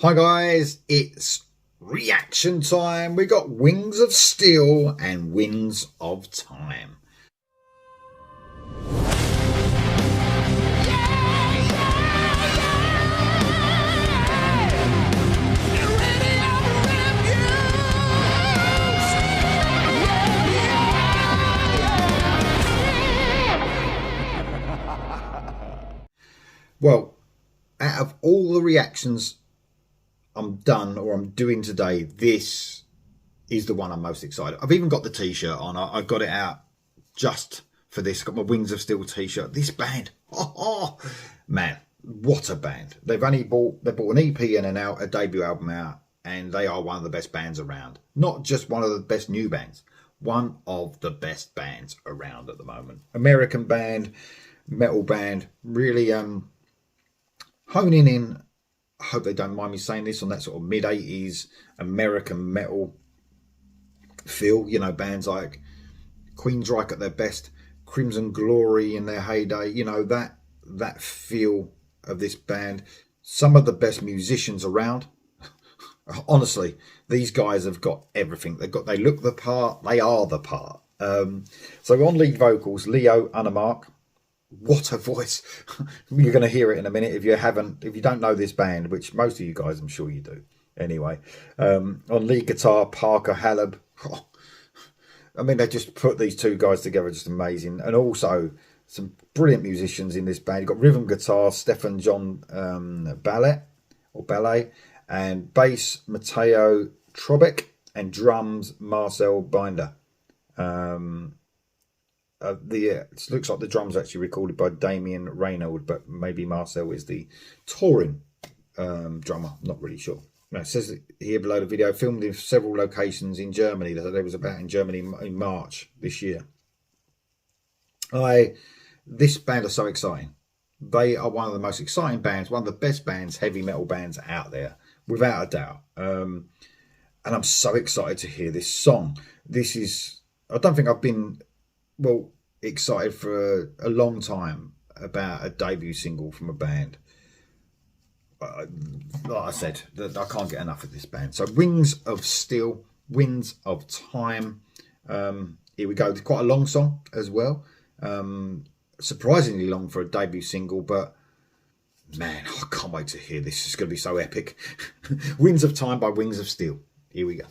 Hi guys, it's reaction time. We got Wings of Steel and Winds of Time. Well, out of all the reactions I'm doing today, this is the one I'm most excited. I've even got the t-shirt on. I got it out just for this. Got my Wings of Steel t-shirt. This band, man, what a band. They bought an EP and a debut album out, and they are one of the best bands around. Not just one of the best new bands, one of the best bands around at the moment. American band, metal band, really honing in, I hope they don't mind me saying this, on that sort of mid-80s American metal feel. You know, bands like Queensryche at their best, Crimson Glory in their heyday. You know, that feel of this band. Some of the best musicians around. Honestly, these guys have got everything. They look the part. They are the part. So on lead vocals, Leo Unermark. What a voice. You're going to hear it in a minute if you don't know this band, which most of you guys, I'm sure you do. Anyway, on lead guitar, Parker Halab. I mean, they just put these two guys together, just amazing. And also some brilliant musicians in this band. You've got rhythm guitar, Stefan John Ballet, and bass, Matteo Trobeck, and drums, Marcel Binder. It looks like the drums are actually recorded by Damien Reynaud, but maybe Marcel is the touring drummer. Not really sure. Now, it says here below the video, filmed in several locations in Germany. That they was about in Germany in March this year. This band are so exciting. They are one of the most exciting bands, one of the best bands, heavy metal bands out there, without a doubt. And I'm so excited to hear this song. I don't think I've been excited for a long time about a debut single from a band. Like I said, I can't get enough of this band. So Wings of Steel, Winds of Time. Here we go. It's quite a long song as well. Surprisingly long for a debut single, but man, I can't wait to hear this. It's going to be so epic. Winds of Time by Wings of Steel. Here we go.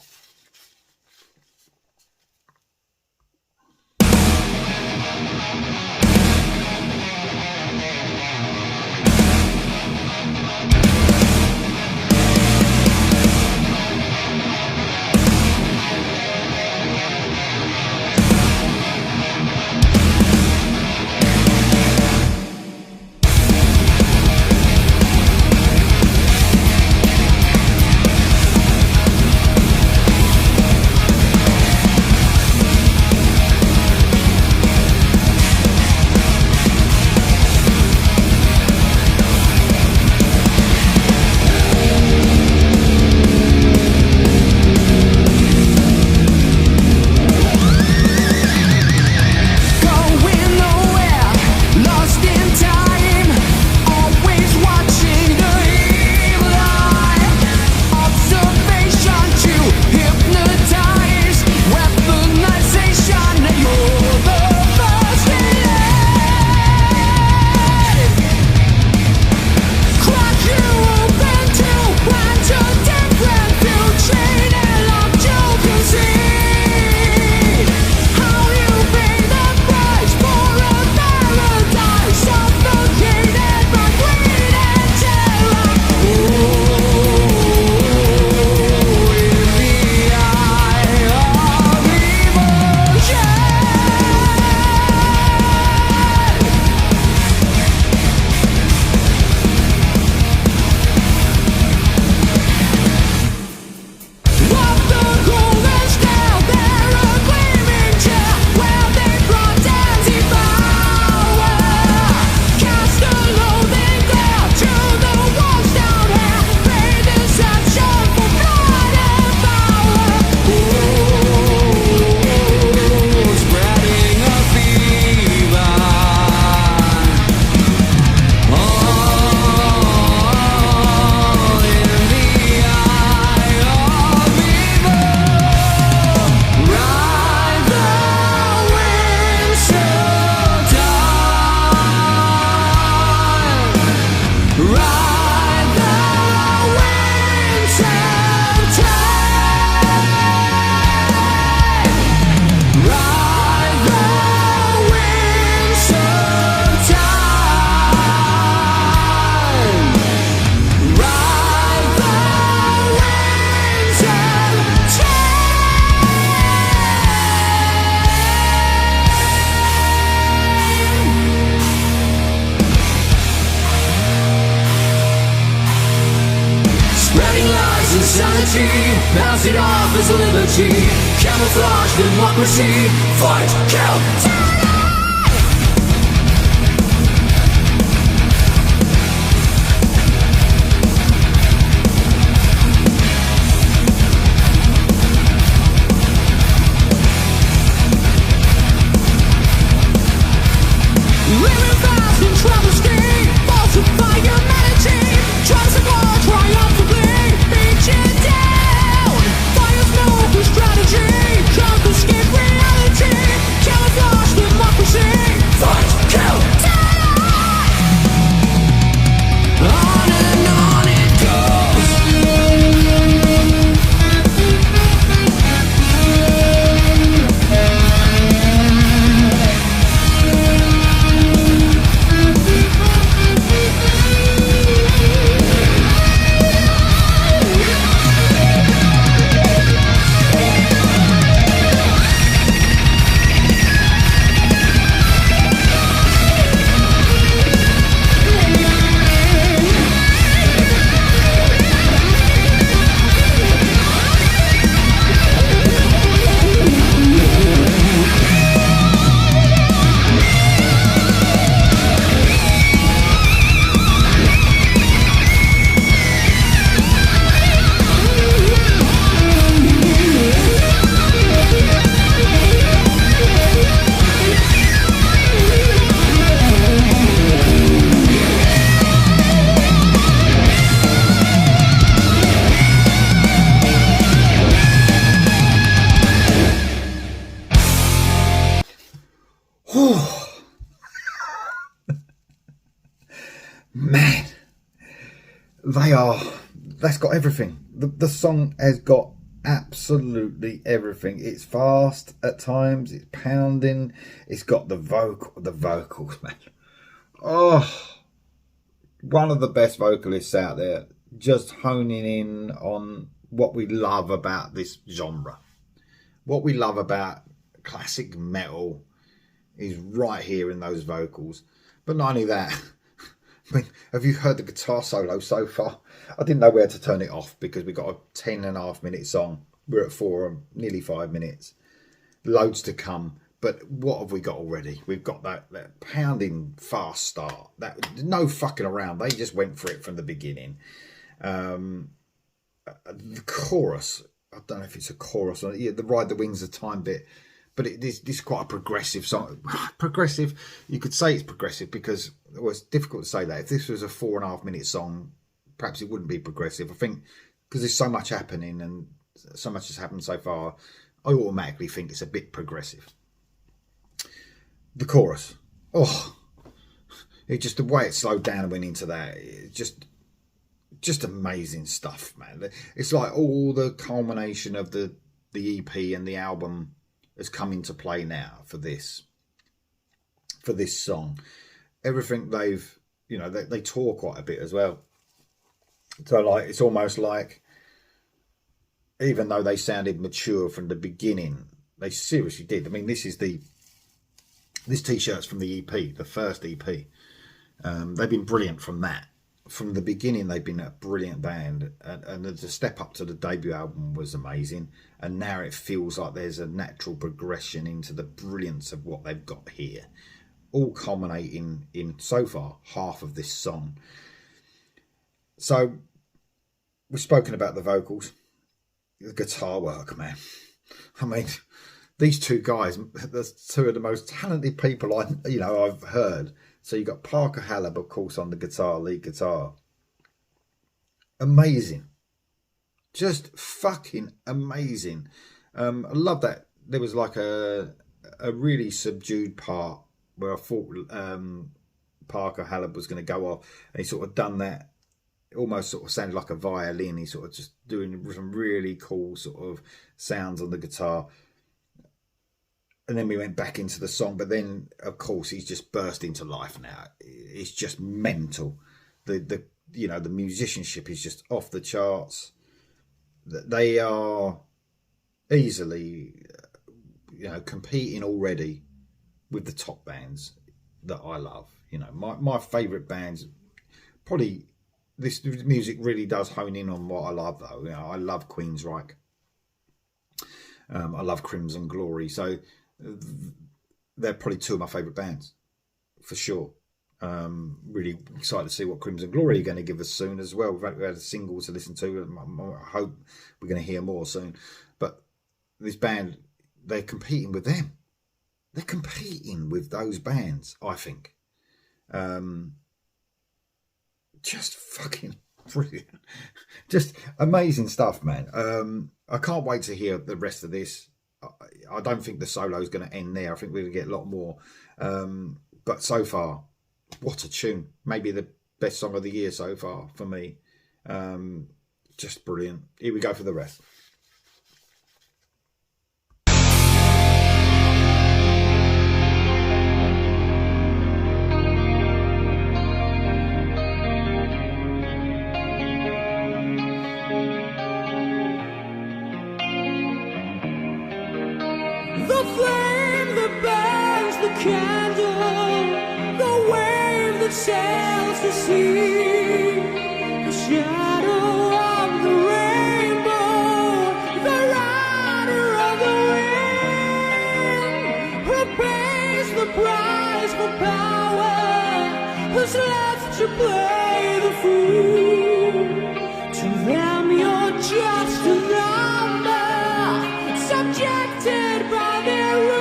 sanity, pass it off as liberty. Camouflage democracy, fight, kill, living fast in trouble scheme, falsify humanity, try to support triumphantly, beat you down. Fire smoke with strategy, confiscate reality, camouflage democracy, fight, kill, die. On and on it goes. Man, that's got everything. The song has got absolutely everything. It's fast at times, it's pounding, it's got the vocals, man. Oh, one of the best vocalists out there, just honing in on what we love about this genre. What we love about classic metal is right here in those vocals. But not only that, I mean, have you heard the guitar solo so far? I didn't know where to turn it off because we got a 10.5-minute song. We're at nearly 5 minutes. Loads to come. But what have we got already? We've got that pounding fast start. That no fucking around. They just went for it from the beginning. The chorus, I don't know if it's a chorus or the Ride the Wings of Time bit, but this is quite a progressive song. Progressive, you could say it's progressive because it's difficult to say that. If this was a 4.5-minute song, perhaps it wouldn't be progressive. I think because there's so much happening and so much has happened so far, I automatically think it's a bit progressive. The chorus, it just the way it slowed down and went into that, just amazing stuff, man. It's like all the culmination of the EP and the album has come into play now for this song. Everything they tour quite a bit as well. So like it's almost like even though they sounded mature from the beginning, they seriously did. I mean, this t-shirt's from the EP, the first EP. They've been brilliant from that. From the beginning, they've been a brilliant band, and the step up to the debut album was amazing. And now it feels like there's a natural progression into the brilliance of what they've got here, all culminating in so far half of this song. So we've spoken about the vocals, the guitar work, man. I mean, these two guys, they're two of the most talented people I've heard. So you got Parker Hallab, of course, on the guitar, lead guitar. Amazing. Just fucking amazing. I love that there was like a really subdued part where I thought Parker Hallab was going to go off. And he sort of done that. It almost sort of sounded like a violin. He sort of just doing some really cool sort of sounds on the guitar. And then we went back into the song, but then of course he's just burst into life now. It's just mental. The musicianship is just off the charts. They are easily competing already with the top bands that I love. My favourite bands, probably this music really does hone in on what I love, though. You know, I love Queensryche. I love Crimson Glory. So they're probably two of my favourite bands, for sure. Really excited to see what Crimson Glory are going to give us soon as well. We've had a single to listen to. I hope we're going to hear more soon. But this band, they're competing with them. They're competing with those bands, I think. Just fucking brilliant. Just amazing stuff, man. I can't wait to hear the rest of this. I don't think the solo is going to end there. I think we're going to get a lot more. But so far, what a tune. Maybe the best song of the year so far for me. Just brilliant. Here we go for the rest. The flame that burns the candle, the wave that sails the sea, the shadow of the rainbow, the rider of the wind, who pays the price for power, who's left to play the fool. To them you're just a number, subjected by their rules.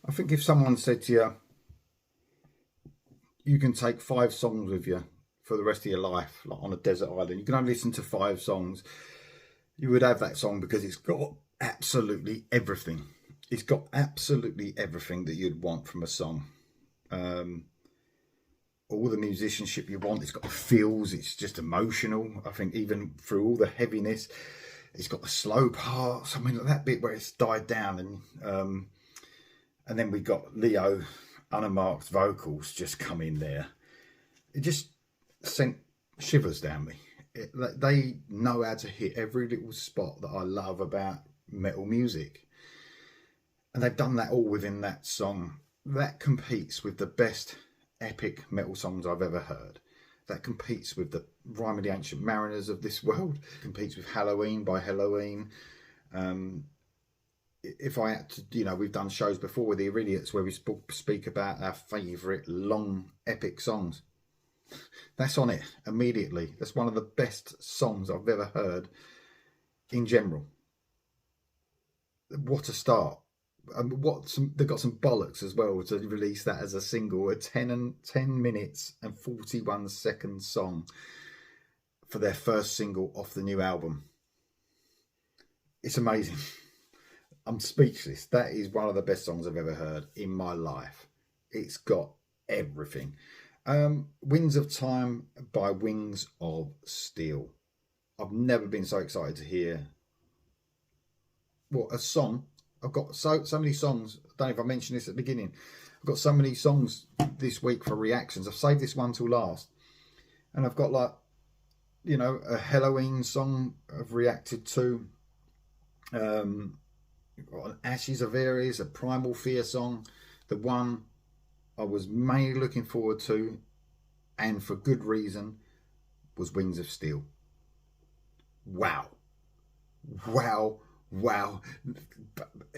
I think if someone said to you, you can take 5 songs with you for the rest of your life, like on a desert island, you can only listen to 5 songs, you would have that song because it's got absolutely everything. It's got absolutely everything that you'd want from a song. All the musicianship you want. It's got the feels. It's just emotional. I think even through all the heaviness, it's got the slow parts. I mean, like that bit where it's died down, and then we got Leo unmarked vocals just come in there. It just sent shivers down me. They know how to hit every little spot that I love about metal music, and they've done that all within that song. That competes with the best epic metal songs I've ever heard. That competes with the Rime of the Ancient Mariners of this world. Competes with Halloween by Helloween. If I had to, we've done shows before with the Idiots where we speak about our favourite long epic songs. That's on it immediately. That's one of the best songs I've ever heard in general. What a start. They've got some bollocks as well to release that as a single, a 10 minutes and 41 second song for their first single off the new album. It's amazing. I'm speechless. That is one of the best songs I've ever heard in my life. It's got everything. Winds of Time by Wings of Steel. I've never been so excited to hear a song. I've got so many songs. I don't know if I mentioned this at the beginning. I've got so many songs this week for reactions. I've saved this one till last. And I've got a Halloween song I've reacted to. An Ashes of Ares, a Primal Fear song. The one I was mainly looking forward to, and for good reason, was Wings of Steel. Wow.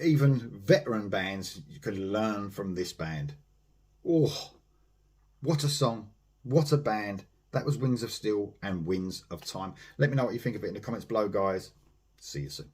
Even veteran bands could learn from this band. Oh, what a song. What a band. That was Wings of Steel and Winds of Time. Let me know what you think of it in the comments below, guys. See you soon.